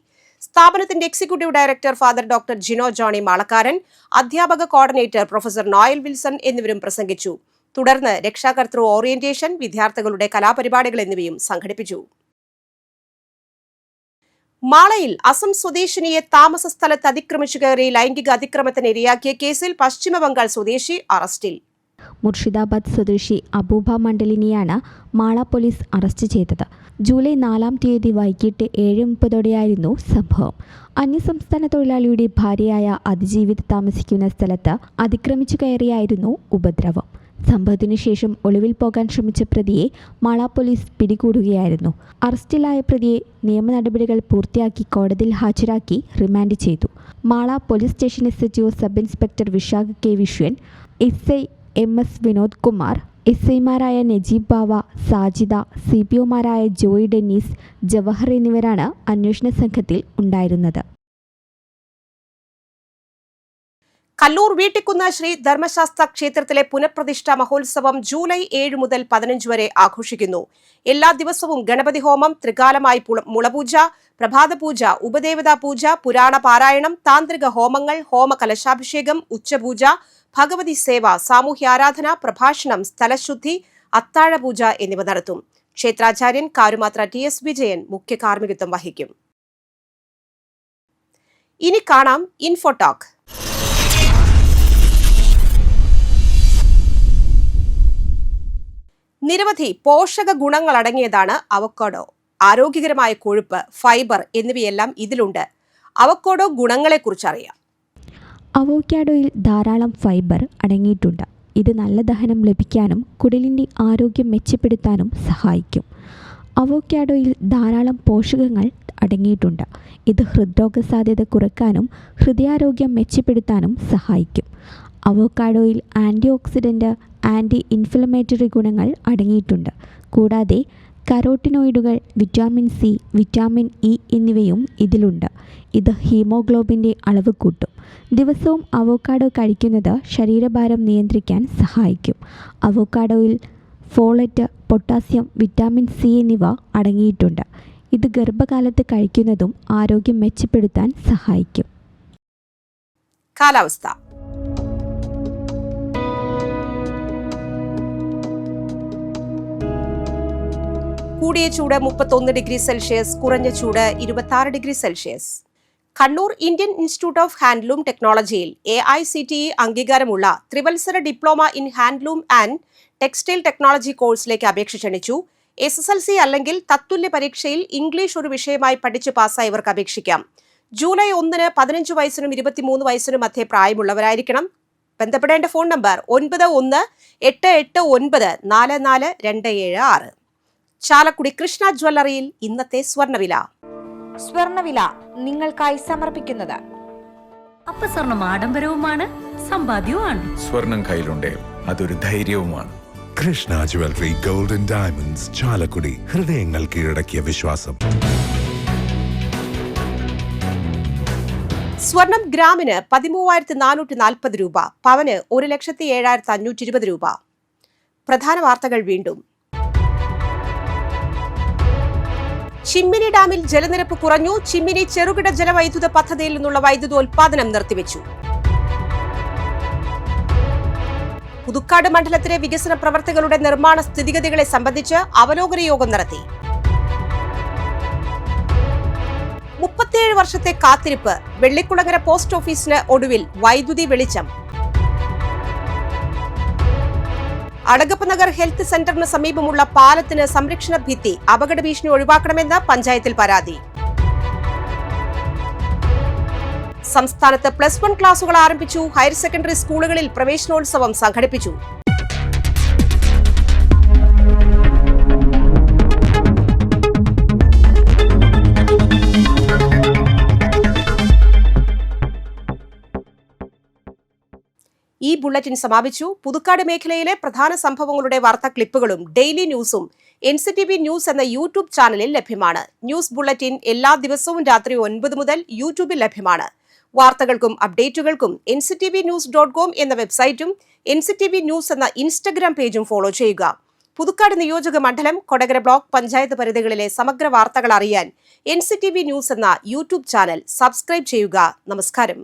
സ്ഥാപനത്തിന്റെ executive director father doctor Jino Johny Malakkaran, അധ്യാപക കോർഡിനേറ്റർ പ്രൊഫസർ നോയൽ വിൽസൺ എന്നിവരും പ്രസംഗിച്ചു. തുടർന്ന് രക്ഷാകർതൃ ഓറിയന്റേഷൻ, വിദ്യാർത്ഥികളുടെ കലാപരിപാടികൾ എന്നിവയും സംഘടിപ്പിച്ചു. മാളയിൽ അസം സ്വദേശിനിയെ താമസ സ്ഥലത്ത് അതിക്രമിച്ചു കയറി ലൈംഗിക അതിക്രമത്തിന് ഇരയാക്കിയ കേസിൽ പശ്ചിമബംഗാൾ സ്വദേശി അറസ്റ്റിൽ. മുർഷിദാബാദ് സ്വദേശി അബൂബ മണ്ഡലിനെയാണ് മാള പോലീസ് അറസ്റ്റ് ചെയ്തത്. ജൂലൈ 4-ാം തീയതി വൈകിട്ട് 7:30ഓടെയായിരുന്നു സംഭവം. അന്യസംസ്ഥാന തൊഴിലാളിയുടെ ഭാര്യയായ അതിജീവിത താമസിക്കുന്ന സ്ഥലത്ത് അതിക്രമിച്ചു കയറിയായിരുന്നു ഉപദ്രവം. സംഭവത്തിനു ശേഷം ഒളിവിൽ പോകാൻ ശ്രമിച്ച പ്രതിയെ മാള പോലീസ് പിടികൂടുകയായിരുന്നു. അറസ്റ്റിലായ പ്രതിയെ നിയമ നടപടികൾ പൂർത്തിയാക്കി കോടതിയിൽ ഹാജരാക്കി റിമാൻഡ് ചെയ്തു. Mala police station SHO sub inspector Visakha K. Viswan, SI MS Vinod Kumar, SIമാരായ നജീബ് ബാവ, സാജിദ, CPOമാരായ ജോയ് ഡെന്നീസ്, ജവഹർ എന്നിവരാണ് അന്വേഷണ സംഘത്തിൽ ഉണ്ടായിരുന്നത്. കല്ലൂർ വീട്ടിക്കുന്ന് ശ്രീ ധർമ്മശാസ്ത്ര ക്ഷേത്രത്തിലെ പുനഃപ്രതിഷ്ഠാ മഹോത്സവം ജൂലൈ 7 മുതൽ 15 വരെ ആഘോഷിക്കുന്നു. എല്ലാ ദിവസവും ഗണപതി ഹോമം, ത്രികാലമായി മുളപൂജ, പ്രഭാതപൂജ, ഉപദേവതാ പൂജ, പുരാണ പാരായണം, താന്ത്രിക ഹോമങ്ങൾ, ഹോമകലശാഭിഷേകം, ഉച്ചപൂജ, ഭഗവതി സേവ, സാമൂഹ്യാരാധന, പ്രഭാഷണം, സ്ഥലശുദ്ധി, അത്താഴപൂജ എന്നിവ നടത്തും. ക്ഷേത്രാചാര്യൻ കാരുമാത്ര TS വിജയൻ മുഖ്യ കാർമ്മികത്വം വഹിക്കും. ഇനി കാണാം ഇൻഫോടോക്ക്. നിരവധി പോഷക ഗുണങ്ങൾ അടങ്ങിയതാണ് അവക്കാഡോ. ആരോഗ്യകരമായ കൊഴുപ്പ്, ഫൈബർ എന്നിവയെല്ലാം ഇതിലുണ്ട്. അവക്കാഡോ ഗുണങ്ങളെക്കുറിച്ച് അറിയാം. അവോക്കാഡോയിൽ ധാരാളം ഫൈബർ അടങ്ങിയിട്ടുണ്ട്. ഇത് നല്ല ദഹനം ലഭിക്കാനും കുടലിൻ്റെ ആരോഗ്യം മെച്ചപ്പെടുത്താനും സഹായിക്കും. അവോക്കാഡോയിൽ ധാരാളം പോഷകങ്ങൾ അടങ്ങിയിട്ടുണ്ട്. ഇത് ഹൃദ്രോഗ സാധ്യത കുറയ്ക്കാനും ഹൃദയാരോഗ്യം മെച്ചപ്പെടുത്താനും സഹായിക്കും. അവോക്കാഡോയിൽ ആൻറ്റി ഓക്സിഡൻറ്റ്, ആൻറ്റി ഇൻഫ്ലമേറ്ററി ഗുണങ്ങൾ അടങ്ങിയിട്ടുണ്ട്. കൂടാതെ കരോട്ടിനോയിഡുകൾ, വിറ്റാമിൻ C, വിറ്റാമിൻ E എന്നിവയും ഇതിലുണ്ട്. ഇത് ഹീമോഗ്ലോബിൻ്റെ അളവ് കൂട്ടും. ദിവസവും അവോക്കാഡോ കഴിക്കുന്നത് ശരീരഭാരം നിയന്ത്രിക്കാൻ സഹായിക്കും. അവോക്കാഡോയിൽ ഫോളറ്റ്, പൊട്ടാസ്യം, വിറ്റാമിൻ C എന്നിവ അടങ്ങിയിട്ടുണ്ട്. ഇത് ഗർഭകാലത്ത് കഴിക്കുന്നതും ആരോഗ്യം മെച്ചപ്പെടുത്താൻ സഹായിക്കും. കാലാവസ്ഥ. കൂടിയ ചൂട് 31°C, കുറഞ്ഞ ചൂട് 26°C. Kannur Indian institute of handloom ടെക്നോളജിയിൽ AICTE അംഗീകാരമുള്ള ത്രിവത്സര diploma in handloom and textile technology കോഴ്സിലേക്ക് അപേക്ഷ ക്ഷണിച്ചു. SSLC അല്ലെങ്കിൽ തത്തുല്യ പരീക്ഷയിൽ ഇംഗ്ലീഷ് ഒരു വിഷയമായി പഠിച്ച് പാസ്സായവർക്ക് അപേക്ഷിക്കാം. ജൂലൈ 1 15 വയസ്സിനും 23 വയസ്സിനും മധ്യേ പ്രായമുള്ളവരായിരിക്കണം. ബന്ധപ്പെടേണ്ട ഫോൺ നമ്പർ 9188944276. ചാലക്കുടി കൃഷ്ണ ജ്വല്ലറിയിൽ ഇന്നത്തെ സ്വർണ്ണവില. സ്വർണ്ണവില നിങ്ങൾക്കായി സമർപ്പിക്കുന്നത് അപ്പസ്വർണം ആഡംബരവുമാണ്, സമ്പാദ്യവുമാണ്. സ്വർണം കയ്യിലുണ്ടേ അതൊരു ധൈര്യവുമാണ്. Krishna jewellery gold and diamonds, Chalakudy. ഹൃദയങ്ങൾ കീഴടക്കിയ വിശ്വാസം. സ്വർണം ഗ്രാമിന് 13,440 രൂപ, പവന് 1,07,520 രൂപ. പ്രധാന വാർത്തകൾ വീണ്ടും. ചിമ്മിനി ഡാമിൽ ജലനിരപ്പ് കുറഞ്ഞു. ചിമ്മിനി ചെറുകിട ജലവൈദ്യുത പദ്ധതിയിൽ നിന്നുള്ള വൈദ്യുതോൽപാദനം നിർത്തിവെച്ചു. പുതുക്കാട് മണ്ഡലത്തിലെ വികസന പ്രവർത്തികളുടെ നിർമ്മാണ സ്ഥിതിഗതികളെ സംബന്ധിച്ച് അവലോകന യോഗം നടത്തി. 37 വർഷത്തെ കാത്തിരിപ്പ്. വെള്ളിക്കുളങ്ങര പോസ്റ്റ് ഓഫീസിന് ഒടുവിൽ വൈദ്യുതി വെളിച്ചം. അടകപ്പ് നഗർ ഹെൽത്ത് സെന്ററിന് സമീപമുള്ള പാലത്തിന് സംരക്ഷണ ഭിത്തി, അപകട ഭീഷണി ഒഴിവാക്കണമെന്ന് പഞ്ചായത്തിൽ പരാതി. സംസ്ഥാനത്ത് +1 ക്ലാസുകൾ ആരംഭിച്ചു. ഹയർ സെക്കൻഡറി സ്കൂളുകളിൽ പ്രവേശനോത്സവം സംഘടിപ്പിച്ചു. ഈ ബുള്ളറ്റിൻ സമാപിച്ചു. പുതുക്കാട് മേഖലയിലെ പ്രധാന സംഭവങ്ങളുടെ വാർത്താ ക്ലിപ്പുകളും ഡെയിലി ന്യൂസും NCTV ന്യൂസ് എന്ന യൂട്യൂബ് ചാനലിൽ ലഭ്യമാണ്. ന്യൂസ് ബുള്ളറ്റിൻ എല്ലാ ദിവസവും രാത്രി 9 മുതൽ യൂട്യൂബിൽ ലഭ്യമാണ്. വാർത്തകൾക്കും അപ്ഡേറ്റുകൾക്കും nctvnews.com എന്ന വെബ്സൈറ്റും NCTV ന്യൂസ് എന്ന ഇൻസ്റ്റഗ്രാം പേജും ഫോളോ ചെയ്യുക. പുതുക്കാട് നിയോജക മണ്ഡലം, കൊടകര ബ്ലോക്ക് പഞ്ചായത്ത് പരിധികളിലെ സമഗ്ര വാർത്തകൾ അറിയാൻ NCTV ന്യൂസ് എന്ന യൂട്യൂബ് ചാനൽ സബ്സ്ക്രൈബ് ചെയ്യുക. നമസ്കാരം.